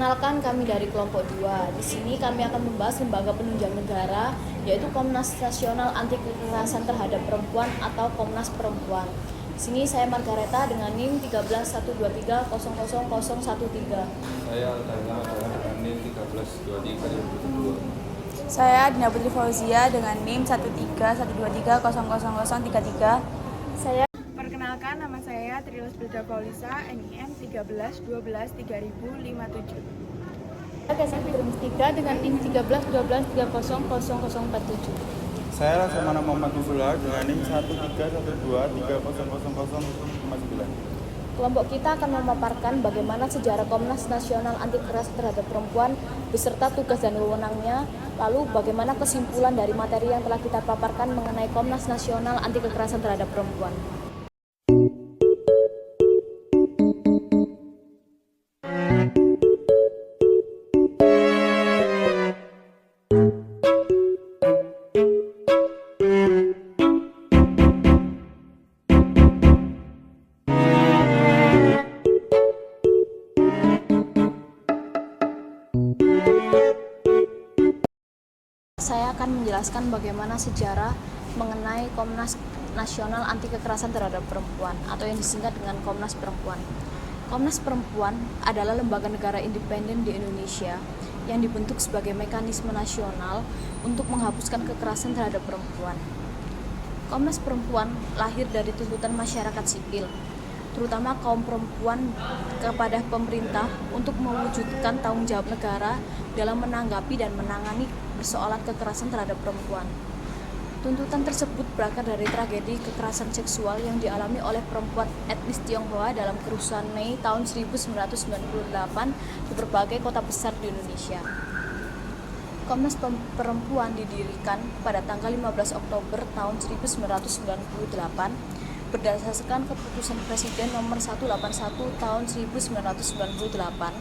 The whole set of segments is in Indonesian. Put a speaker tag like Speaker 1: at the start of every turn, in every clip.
Speaker 1: Perkenalkan, kami dari kelompok 2. Di sini kami akan membahas lembaga penunjang negara, yaitu Komnas Nasional Anti Kekerasan Terhadap Perempuan atau Komnas Perempuan. Di sini saya Margareta dengan NIM 13123000013.
Speaker 2: Saya Aldana dengan NIM 1323
Speaker 3: Saya Dina Putri Fauzia dengan NIM 13123000033.
Speaker 4: Perkenalkan, nama saya Trilis Bilda Paulisa, NIM 13123057.
Speaker 1: Saya Fitri 3 dengan NIM 13123000047.
Speaker 5: Saya Laksamana Muhammad Nufullah dengan NIM 13123000059.
Speaker 1: Kelompok kita akan memaparkan bagaimana sejarah Komnas Nasional Anti Kekerasan Terhadap Perempuan beserta tugas dan wewenangnya, lalu bagaimana kesimpulan dari materi yang telah kita paparkan mengenai Komnas Nasional Anti Kekerasan Terhadap Perempuan. Saya akan menjelaskan bagaimana sejarah mengenai Komnas Nasional Anti Kekerasan Terhadap Perempuan atau yang disingkat dengan Komnas Perempuan. Komnas Perempuan adalah lembaga negara independen di Indonesia yang dibentuk sebagai mekanisme nasional untuk menghapuskan kekerasan terhadap perempuan. Komnas Perempuan lahir dari tuntutan masyarakat sipil, terutama kaum perempuan kepada pemerintah untuk mewujudkan tanggung jawab negara dalam menanggapi dan menangani persoalan kekerasan terhadap perempuan. Tuntutan tersebut berakar dari tragedi kekerasan seksual yang dialami oleh perempuan etnis Tionghoa dalam kerusuhan Mei tahun 1998 di berbagai kota besar di Indonesia. Komnas Perempuan didirikan pada tanggal 15 Oktober tahun 1998 berdasarkan keputusan Presiden nomor 181 tahun 1998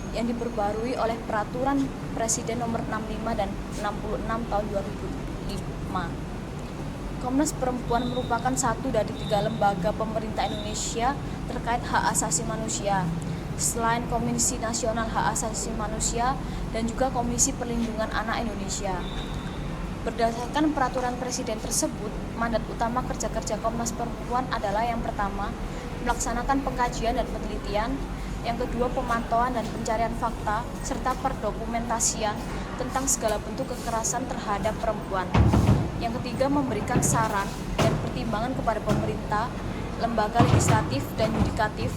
Speaker 1: yang diperbarui oleh Peraturan Presiden nomor 65 dan 66 tahun 2005. Komnas Perempuan merupakan satu dari 3 lembaga pemerintah Indonesia terkait hak asasi manusia, selain Komisi Nasional Hak Asasi Manusia dan juga Komisi Perlindungan Anak Indonesia. Berdasarkan peraturan presiden tersebut, mandat utama kerja-kerja Komnas Perempuan adalah yang pertama, melaksanakan pengkajian dan penelitian, yang kedua pemantauan dan pencarian fakta, serta perdokumentasian tentang segala bentuk kekerasan terhadap perempuan. Yang ketiga, memberikan saran dan pertimbangan kepada pemerintah, lembaga legislatif dan yudikatif,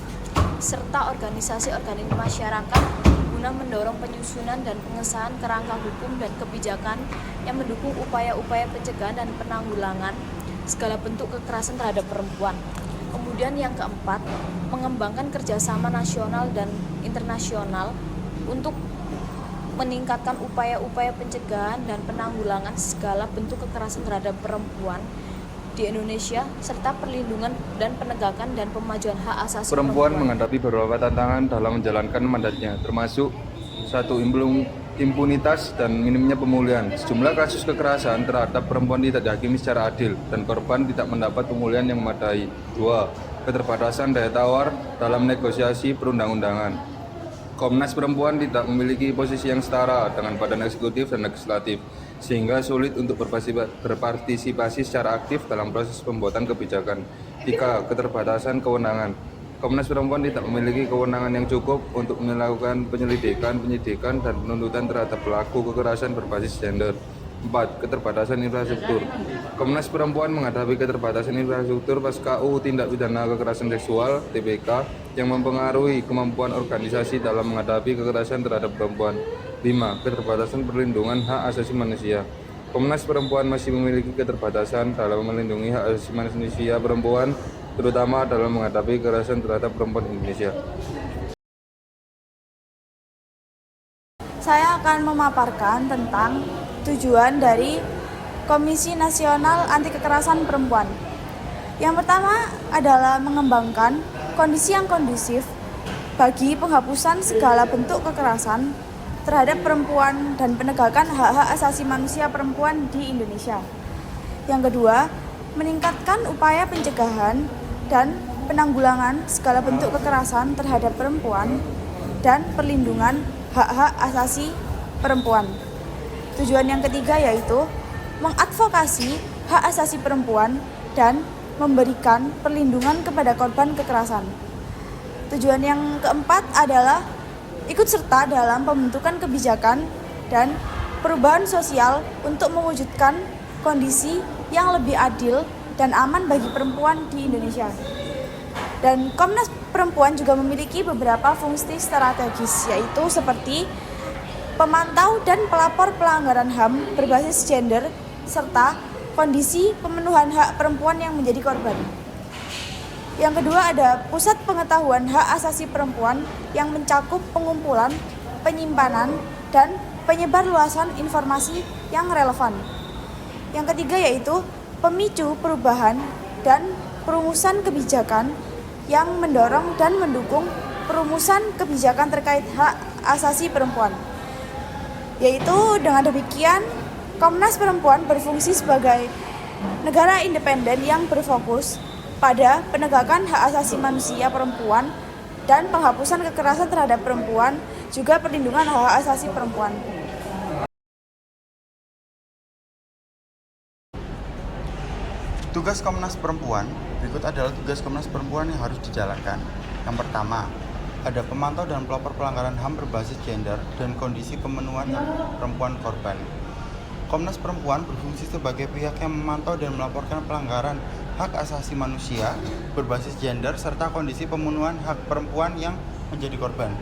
Speaker 1: serta organisasi-organisasi masyarakat guna mendorong penyusunan dan pengesahan kerangka hukum dan kebijakan yang mendukung upaya-upaya pencegahan dan penanggulangan segala bentuk kekerasan terhadap perempuan. Kemudian yang keempat, mengembangkan kerjasama nasional dan internasional untuk meningkatkan upaya-upaya pencegahan dan penanggulangan segala bentuk kekerasan terhadap perempuan di Indonesia, serta perlindungan dan penegakan dan pemajuan hak asasi
Speaker 2: Perempuan menghadapi beberapa tantangan dalam menjalankan mandatnya, termasuk 1. Impunitas dan minimnya pemulihan. Sejumlah kasus kekerasan terhadap perempuan tidak dihakimi secara adil dan korban tidak mendapat pemulihan yang memadai. 2. Keterbatasan daya tawar dalam negosiasi perundang-undangan. Komnas Perempuan tidak memiliki posisi yang setara dengan badan eksekutif dan legislatif, sehingga sulit untuk berpartisipasi secara aktif dalam proses pembuatan kebijakan. 3. Keterbatasan kewenangan. Komnas Perempuan tidak memiliki kewenangan yang cukup untuk melakukan penyelidikan, penyidikan, dan penuntutan terhadap pelaku kekerasan berbasis gender. 4. Keterbatasan infrastruktur. Komnas Perempuan menghadapi keterbatasan infrastruktur pasca UU Tindak Pidana Kekerasan Seksual (TPK) yang mempengaruhi kemampuan organisasi dalam menghadapi kekerasan terhadap perempuan. 5. Keterbatasan perlindungan hak asasi manusia. Komnas Perempuan masih memiliki keterbatasan dalam melindungi hak asasi manusia perempuan, terutama dalam menghadapi kekerasan terhadap perempuan di Indonesia.
Speaker 3: Saya akan memaparkan tentang tujuan dari Komisi Nasional Anti Kekerasan Perempuan. Yang pertama adalah mengembangkan kondisi yang kondusif bagi penghapusan segala bentuk kekerasan terhadap perempuan dan penegakan hak-hak asasi manusia perempuan di Indonesia. Yang kedua, meningkatkan upaya pencegahan dan penanggulangan segala bentuk kekerasan terhadap perempuan dan perlindungan hak-hak asasi perempuan. Tujuan yang ketiga yaitu mengadvokasi hak asasi perempuan dan memberikan perlindungan kepada korban kekerasan. Tujuan yang keempat adalah ikut serta dalam pembentukan kebijakan dan perubahan sosial untuk mewujudkan kondisi yang lebih adil dan aman bagi perempuan di Indonesia. Dan Komnas Perempuan juga memiliki beberapa fungsi strategis, yaitu seperti pemantau dan pelapor pelanggaran HAM berbasis gender, serta kondisi pemenuhan hak perempuan yang menjadi korban. Yang kedua ada Pusat Pengetahuan Hak Asasi Perempuan yang mencakup pengumpulan, penyimpanan, dan penyebarluasan informasi yang relevan. Yang ketiga yaitu pemicu perubahan dan perumusan kebijakan yang mendorong dan mendukung perumusan kebijakan terkait hak asasi perempuan. Yaitu dengan demikian, Komnas Perempuan berfungsi sebagai negara independen yang berfokus pada penegakan hak asasi manusia perempuan dan penghapusan kekerasan terhadap perempuan, juga perlindungan hak asasi perempuan.
Speaker 5: Tugas Komnas Perempuan, berikut adalah tugas Komnas Perempuan yang harus dijalankan. Yang pertama, ada pemantau dan pelapor pelanggaran HAM berbasis gender dan kondisi pemenuhan hak perempuan korban. Komnas Perempuan berfungsi sebagai pihak yang memantau dan melaporkan pelanggaran hak asasi manusia berbasis gender serta kondisi pemenuhan hak perempuan yang menjadi korban.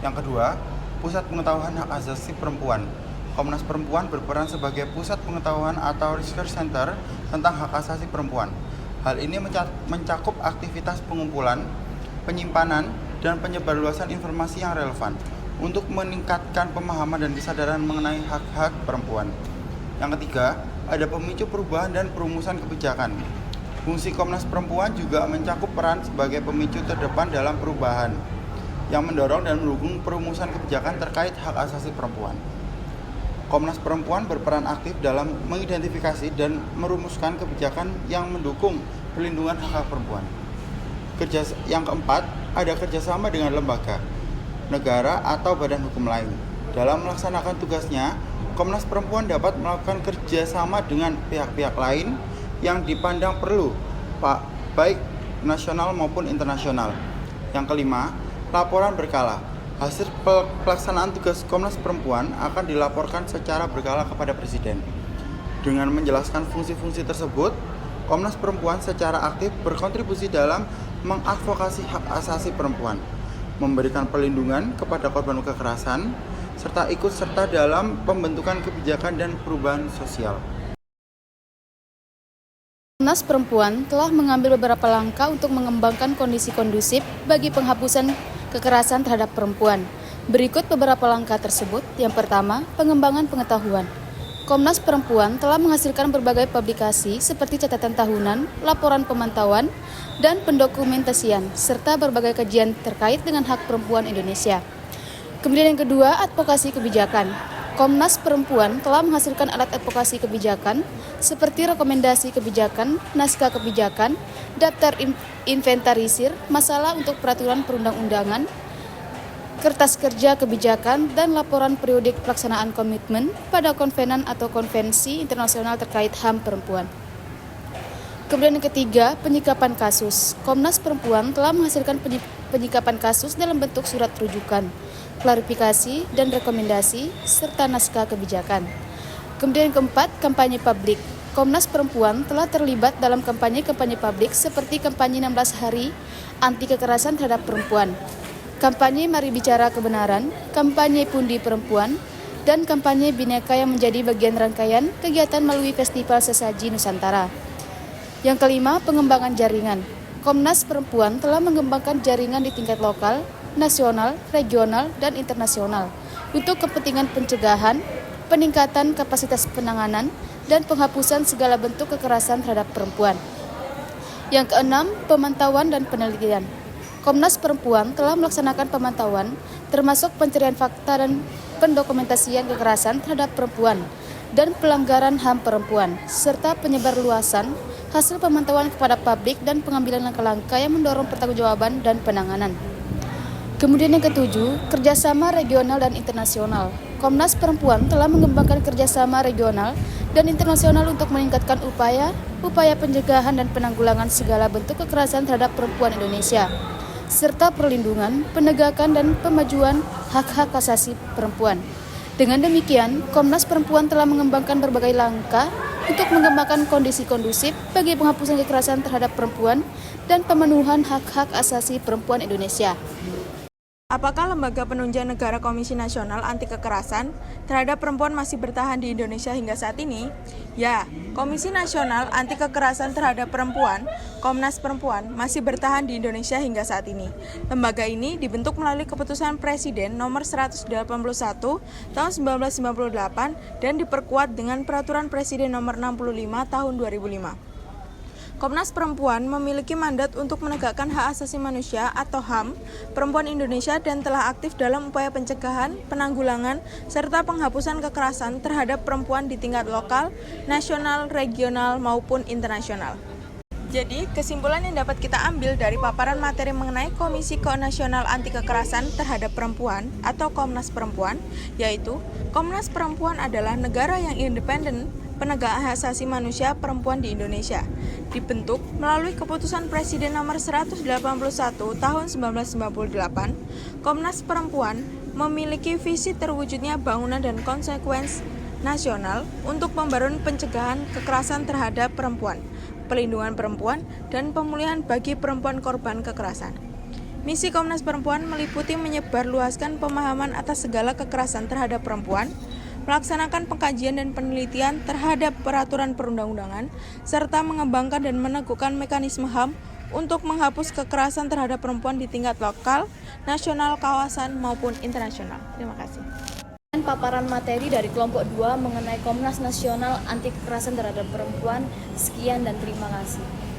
Speaker 5: Yang kedua, Pusat Pengetahuan Hak Asasi Perempuan. Komnas Perempuan berperan sebagai pusat pengetahuan atau research center tentang hak asasi perempuan. Hal ini mencakup aktivitas pengumpulan, penyimpanan, dan penyebarluasan informasi yang relevan untuk meningkatkan pemahaman dan kesadaran mengenai hak-hak perempuan. Yang ketiga, ada pemicu perubahan dan perumusan kebijakan. Fungsi Komnas Perempuan juga mencakup peran sebagai pemicu terdepan dalam perubahan yang mendorong dan mendukung perumusan kebijakan terkait hak asasi perempuan. Komnas Perempuan berperan aktif dalam mengidentifikasi dan merumuskan kebijakan yang mendukung perlindungan hak perempuan. Yang keempat, ada kerjasama dengan lembaga, negara, atau badan hukum lain. Dalam melaksanakan tugasnya, Komnas Perempuan dapat melakukan kerjasama dengan pihak-pihak lain yang dipandang perlu, baik nasional maupun internasional. Yang kelima, laporan berkala. Hasil pelaksanaan tugas Komnas Perempuan akan dilaporkan secara berkala kepada Presiden. Dengan menjelaskan fungsi-fungsi tersebut, Komnas Perempuan secara aktif berkontribusi dalam mengadvokasi hak asasi perempuan, memberikan perlindungan kepada korban kekerasan, serta ikut serta dalam pembentukan kebijakan dan perubahan sosial.
Speaker 1: Komnas Perempuan telah mengambil beberapa langkah untuk mengembangkan kondisi kondusif bagi penghapusan kekerasan terhadap perempuan. Berikut beberapa langkah tersebut. Yang pertama, pengembangan pengetahuan. Komnas Perempuan telah menghasilkan berbagai publikasi seperti catatan tahunan, laporan pemantauan, dan pendokumentasian, serta berbagai kajian terkait dengan hak perempuan Indonesia. Kemudian yang kedua, advokasi kebijakan. Komnas Perempuan telah menghasilkan alat advokasi kebijakan seperti rekomendasi kebijakan, naskah kebijakan, daftar inventarisir, masalah untuk peraturan perundang-undangan, kertas kerja kebijakan, dan laporan periodik pelaksanaan komitmen pada konvenan atau konvensi internasional terkait HAM perempuan. Kemudian yang ketiga, penyikapan kasus. Komnas Perempuan telah menghasilkan penyikapan kasus dalam bentuk surat rujukan, klarifikasi, dan rekomendasi, serta naskah kebijakan. Kemudian yang keempat, kampanye publik. Komnas Perempuan telah terlibat dalam kampanye-kampanye publik seperti kampanye 16 hari anti kekerasan terhadap perempuan, kampanye Mari Bicara Kebenaran, kampanye Pundi Perempuan, dan kampanye Bhinneka yang menjadi bagian rangkaian kegiatan melalui Festival Sesaji Nusantara. Yang kelima, pengembangan jaringan. Komnas Perempuan telah mengembangkan jaringan di tingkat lokal, nasional, regional, dan internasional untuk kepentingan pencegahan, peningkatan kapasitas penanganan, dan penghapusan segala bentuk kekerasan terhadap perempuan. Yang keenam, pemantauan dan penelitian. Komnas Perempuan telah melaksanakan pemantauan, termasuk pencarian fakta dan pendokumentasian kekerasan terhadap perempuan dan pelanggaran HAM perempuan, serta penyebarluasan hasil pemantauan kepada publik dan pengambilan langkah-langkah yang mendorong pertanggungjawaban dan penanganan.
Speaker 6: Kemudian yang ketujuh, kerjasama regional dan internasional. Komnas Perempuan telah mengembangkan kerjasama regional dan internasional untuk meningkatkan upaya pencegahan dan penanggulangan segala bentuk kekerasan terhadap perempuan Indonesia, serta perlindungan, penegakan, dan pemajuan hak-hak asasi perempuan. Dengan demikian, Komnas Perempuan telah mengembangkan berbagai langkah untuk mengembangkan kondisi kondusif bagi penghapusan kekerasan terhadap perempuan dan pemenuhan hak-hak asasi perempuan Indonesia.
Speaker 4: Apakah Lembaga Penunjang Negara Komisi Nasional Anti Kekerasan terhadap Perempuan masih bertahan di Indonesia hingga saat ini? Ya, Komisi Nasional Anti Kekerasan terhadap Perempuan, Komnas Perempuan, masih bertahan di Indonesia hingga saat ini. Lembaga ini dibentuk melalui keputusan Presiden nomor 181 tahun 1998 dan diperkuat dengan Peraturan Presiden nomor 65 tahun 2005. Komnas Perempuan memiliki mandat untuk menegakkan hak asasi manusia atau HAM perempuan Indonesia dan telah aktif dalam upaya pencegahan, penanggulangan, serta penghapusan kekerasan terhadap perempuan di tingkat lokal, nasional, regional, maupun internasional. Jadi, kesimpulan yang dapat kita ambil dari paparan materi mengenai Komisi Nasional Anti Kekerasan terhadap Perempuan atau Komnas Perempuan, yaitu Komnas Perempuan adalah negara yang independen penegak hak asasi manusia perempuan di Indonesia, dibentuk melalui keputusan Presiden nomor 181 tahun 1998. Komnas Perempuan memiliki visi terwujudnya bangunan dan konsekuensi nasional untuk pembaruan pencegahan kekerasan terhadap perempuan, pelindungan perempuan, dan pemulihan bagi perempuan korban kekerasan. Misi Komnas Perempuan meliputi menyebarluaskan pemahaman atas segala kekerasan terhadap perempuan, melaksanakan pengkajian dan penelitian terhadap peraturan perundang-undangan, serta mengembangkan dan meneguhkan mekanisme HAM untuk menghapus kekerasan terhadap perempuan di tingkat lokal, nasional, kawasan, maupun internasional. Terima kasih.
Speaker 1: Dan paparan materi dari kelompok 2 mengenai Komnas Nasional Anti Kekerasan terhadap Perempuan. Sekian dan terima kasih.